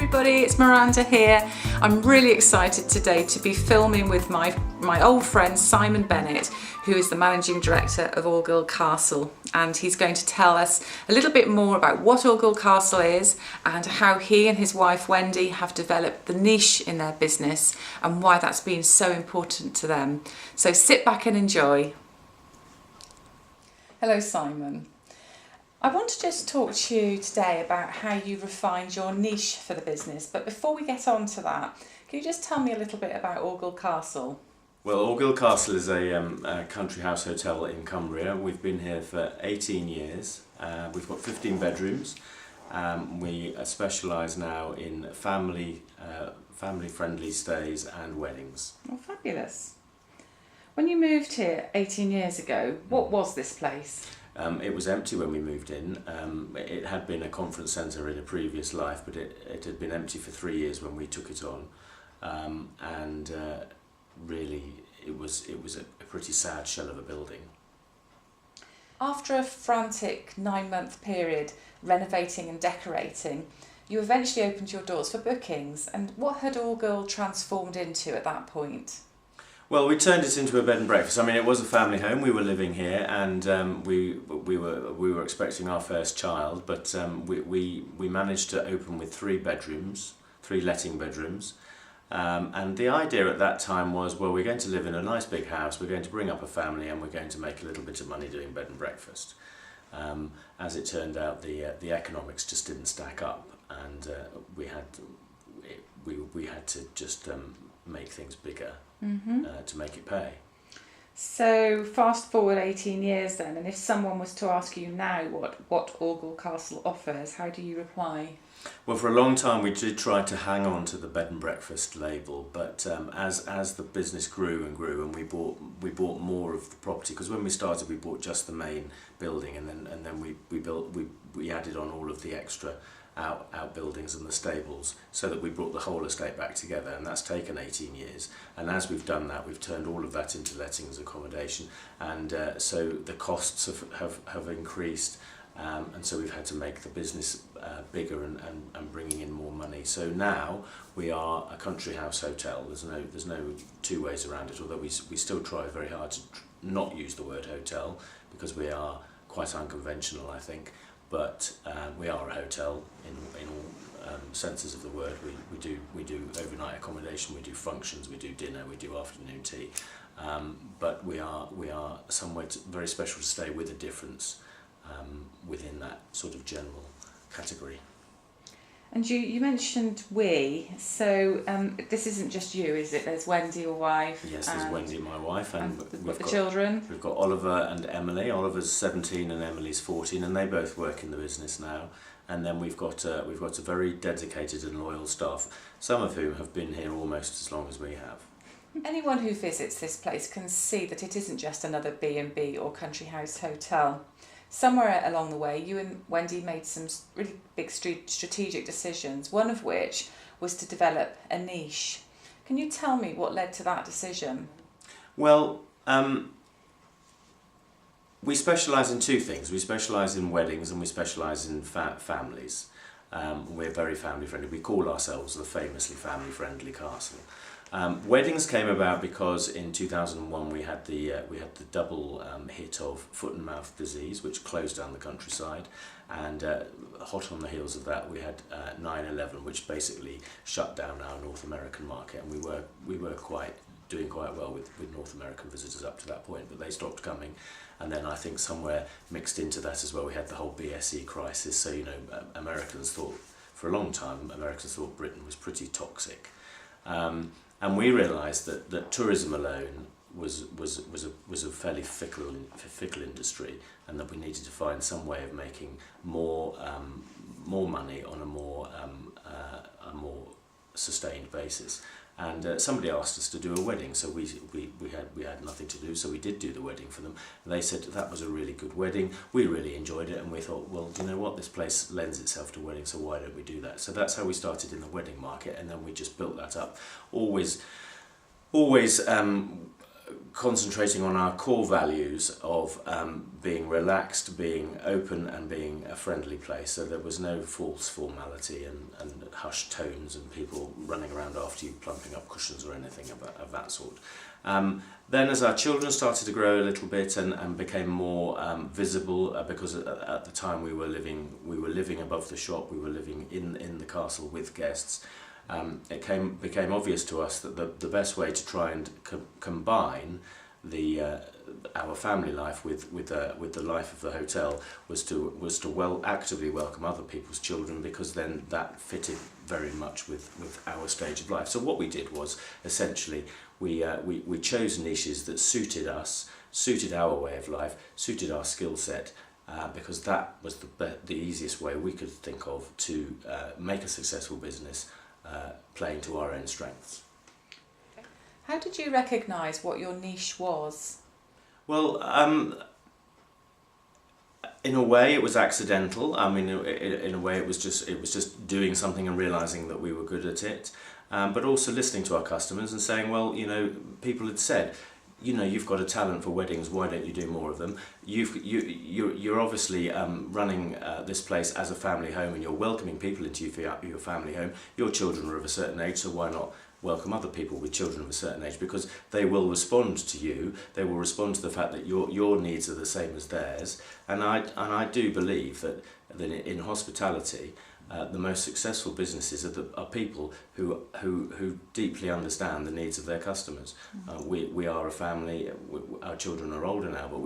everybody, it's Miranda here. I'm really excited today to be filming with my old friend Simon Bennett, who is the Managing Director of Augill Castle, and he's going to tell us a little bit more about what Augill Castle is and how he and his wife Wendy have developed the niche in their business and why that's been so important to them. So sit back and enjoy. Hello Simon. I want to just talk to you today about how you refined your niche for the business, but before we get on to that, can you just tell me a little bit about Augill Castle? Well, Augill Castle is a country house hotel in Cumbria. We've been here for 18 years. We've got 15 bedrooms. We specialise now in family-friendly stays and weddings. Oh, fabulous. When you moved here 18 years ago, what was this place? It was empty when we moved in. It had been a conference centre in a previous life, but it had been empty for 3 years when we took it on. Really, it was a pretty sad shell of a building. After a frantic 9-month period renovating and decorating, you eventually opened your doors for bookings. And what had Augill transformed into at that point? Well, we turned it into a bed and breakfast. I mean, it was a family home. We were living here, and we were expecting our first child. But we managed to open with 3 bedrooms, 3 letting bedrooms. And the idea at that time was, well, we're going to live in a nice big house. We're going to bring up a family, and we're going to make a little bit of money doing bed and breakfast. As it turned out, the economics just didn't stack up, and we had to just make things bigger. To make it pay. So fast forward 18 years then, and if someone was to ask you now what Augill Castle offers, how do you reply? Well, for a long time we did try to hang on to the bed and breakfast label, but as the business grew and grew, and we bought more of the property, because when we started we bought just the main building, and then we added on all of the extra outbuildings and the stables, so that we brought the whole estate back together, and that's taken 18 years. And as we've done that, we've turned all of that into lettings accommodation, and so the costs have increased, and so we've had to make the business bigger and bringing in more money. So now we are a country house hotel. There's no two ways around it, although we still try very hard to not use the word hotel, because we are quite unconventional, I think. But we are a hotel in all senses of the word. We do overnight accommodation, we do functions, we do dinner, we do afternoon tea. But we are somewhere very special to stay, with a difference within that sort of general category. And you mentioned we, so this isn't just you, is it? There's Wendy, your wife. Yes, there's Wendy, my wife, and we've got children. We've got Oliver and Emily. Oliver's 17 and Emily's 14, and they both work in the business now. And then we've got a very dedicated and loyal staff, some of whom have been here almost as long as we have. Anyone who visits this place can see that it isn't just another B&B or country house hotel. Somewhere along the way, you and Wendy made some really big strategic decisions, one of which was to develop a niche. Can you tell me what led to that decision? Well, we specialise in 2 things. We specialise in weddings and we specialise in families. We're very family friendly. We call ourselves the famously family friendly castle. Weddings came about because in 2001 we had the double hit of foot and mouth disease, which closed down the countryside, and hot on the heels of that we had 9/11, which basically shut down our North American market, and we were doing quite well with North American visitors up to that point, but they stopped coming. And then I think somewhere mixed into that as well, we had the whole BSE crisis. So for a long time Americans thought Britain was pretty toxic. And we realised that tourism alone was a fairly fickle industry, and that we needed to find some way of making more money on a more sustained basis. And somebody asked us to do a wedding, so we had nothing to do, so we did do the wedding for them. And they said that was a really good wedding. We really enjoyed it, and we thought, well, you know what, this place lends itself to weddings, so why don't we do that? So that's how we started in the wedding market, and then we just built that up. Always concentrating on our core values of being relaxed, being open and being a friendly place. So there was no false formality and hushed tones and people running around after you plumping up cushions or anything of that sort. Then as our children started to grow a little bit and became more visible, because at the time we were living above the shop, we were living in the castle with guests. It became obvious to us that the best way to try and combine our family life with the life of the hotel was to actively welcome other people's children, because then that fitted very much with our stage of life. So what we did was essentially we chose niches that suited us, suited our way of life, suited our skill set. Because that was the easiest way we could think of to make a successful business, playing to our own strengths. How did you recognise what your niche was? Well, in a way it was accidental. I mean, in a way it was just doing something and realising that we were good at it, but also listening to our customers and saying, well, people had said, you've got a talent for weddings, why don't you do more of them? You're obviously running this place as a family home, and you're welcoming people into your family home. Your children are of a certain age, so why not welcome other people with children of a certain age? Because they will respond to you, they will respond to the fact that your needs are the same as theirs. And I do believe that in hospitality, the most successful businesses are people who deeply understand the needs of their customers. We are a family. Our children are older now, but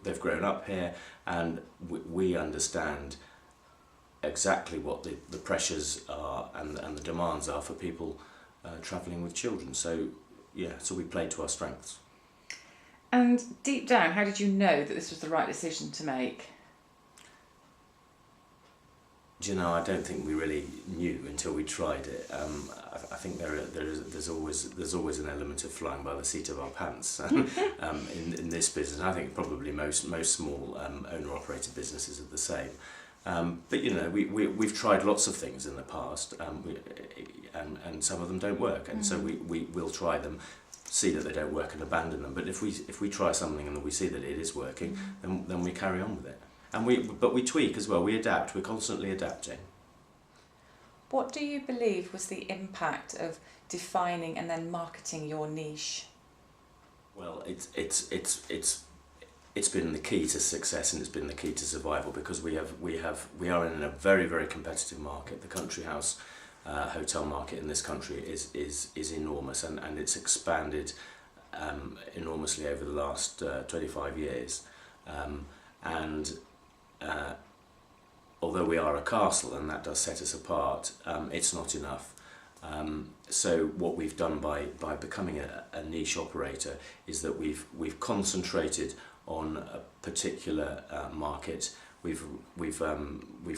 they've grown up here, and we understand exactly what the pressures are and the demands are for people travelling with children. So we play to our strengths. And deep down, how did you know that this was the right decision to make? Do you know, I don't think we really knew until we tried it. I think there's always an element of flying by the seat of our pants in this business. And I think probably most small owner-operated businesses are the same. But we've tried lots of things in the past, and some of them don't work, and so we'll try them, see that they don't work, and abandon them. But if we try something and we see that it is working, then we carry on with it. And we tweak as well, we adapt, we're constantly adapting. What do you believe was the impact of defining and then marketing your niche? Well, it's been the key to success, and it's been the key to survival, because we are in a very, very competitive market. The country house hotel market in this country is enormous, and it's expanded enormously over the last 25 years. Although we are a castle, and that does set us apart, it's not enough. So what we've done by becoming a niche operator is that we've concentrated on a particular market. We've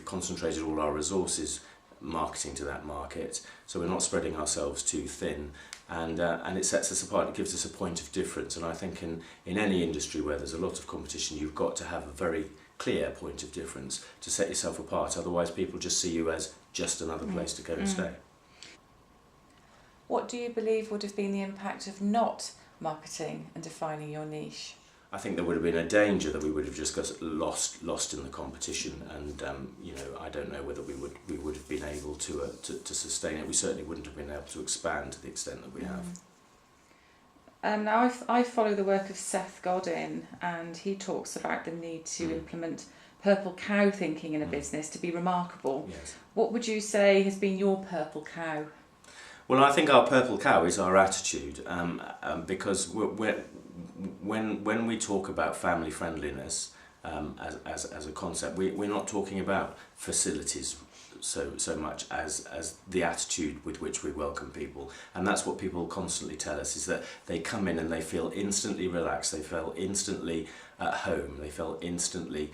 concentrated all our resources marketing to that market, so we're not spreading ourselves too thin, and it sets us apart. It gives us a point of difference, and I think in any industry where there's a lot of competition, you've got to have a very clear point of difference to set yourself apart. Otherwise people just see you as just another place to go and stay. What do you believe would have been the impact of not marketing and defining your niche? I think there would have been a danger that we would have just got lost in the competition, and I don't know whether we would have been able to sustain it. We certainly wouldn't have been able to expand to the extent that we have. Now I follow the work of Seth Godin, and he talks about the need to implement purple cow thinking in a business to be remarkable. Yes. What would you say has been your purple cow? Well, I think our purple cow is our attitude, because when we talk about family friendliness as a concept, we're not talking about facilities so much as the attitude with which we welcome people. And that's what people constantly tell us, is that they come in and they feel instantly relaxed, they feel instantly at home, they feel instantly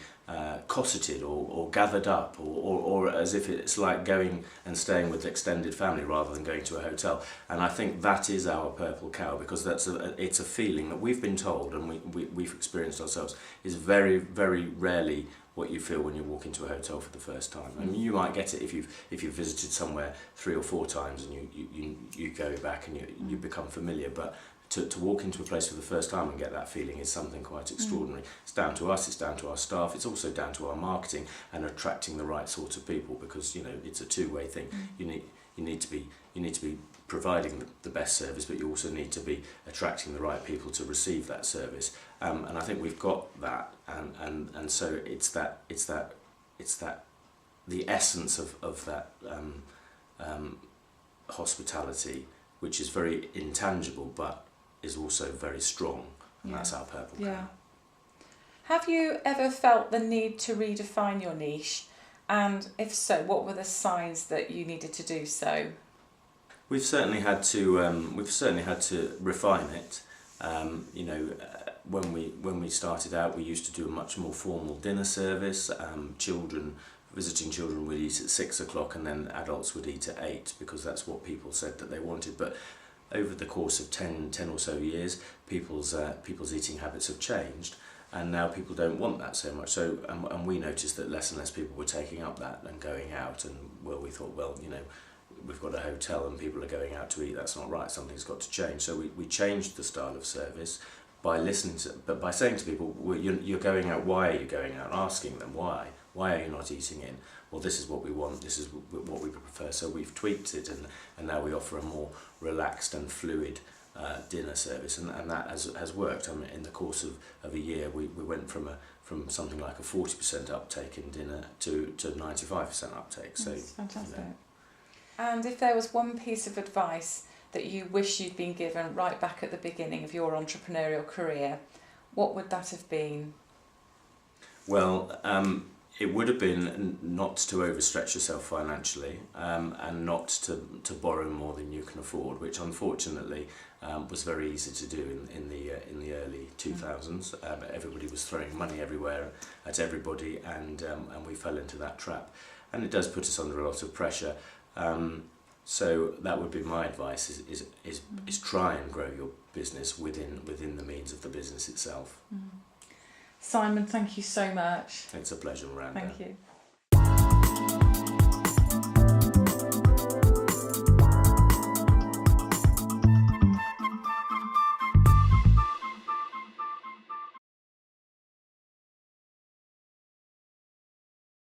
cosseted or gathered up, or as if it's like going and staying with extended family rather than going to a hotel. And I think that is our purple cow, because it's a feeling that we've been told, and we've experienced ourselves, is very, very rarely what you feel when you walk into a hotel for the first time. I mean, you might get it if you've visited somewhere 3 or 4 times and you go back and you become familiar, but to walk into a place for the first time and get that feeling is something quite extraordinary. It's down to us, it's down to our staff, it's also down to our marketing and attracting the right sort of people, because it's a two-way thing. You need to be providing the best service, but you also need to be attracting the right people to receive that service. And I think we've got that, and so it's that the essence of that hospitality, which is very intangible but is also very strong, and that's our purple crown. Have you ever felt the need to redefine your niche, and if so, what were the signs that you needed to do so? We've certainly had to refine it. When we started out, we used to do a much more formal dinner service. Visiting children would eat at 6 o'clock, and then adults would eat at 8, because that's what people said that they wanted. But over the course of 10 or so years, people's eating habits have changed, and now people don't want that so much. So, and we noticed that less and less people were taking up that and going out. And we thought, we've got a hotel and people are going out to eat. That's not right. Something's got to change. So we changed the style of service by saying to people, you're going out. Why are you going out? Asking them why. Why are you not eating in? Well, this is what we want, this is what we prefer. So we've tweaked it, and now we offer a more relaxed and fluid dinner service, and that has worked. I mean, in the course of a year, we went from something like a 40% uptake in dinner to 95% uptake. So that's fantastic. And if there was one piece of advice that you wish you'd been given right back at the beginning of your entrepreneurial career, what would that have been? Well, it would have been not to overstretch yourself financially, and not to borrow more than you can afford, which unfortunately was very easy to do in the early 2000s. Everybody was throwing money everywhere at everybody, and we fell into that trap, and it does put us under a lot of pressure. So that would be my advice: is try and grow your business within the means of the business itself. Simon, thank you so much. It's a pleasure, Miranda. Thank you.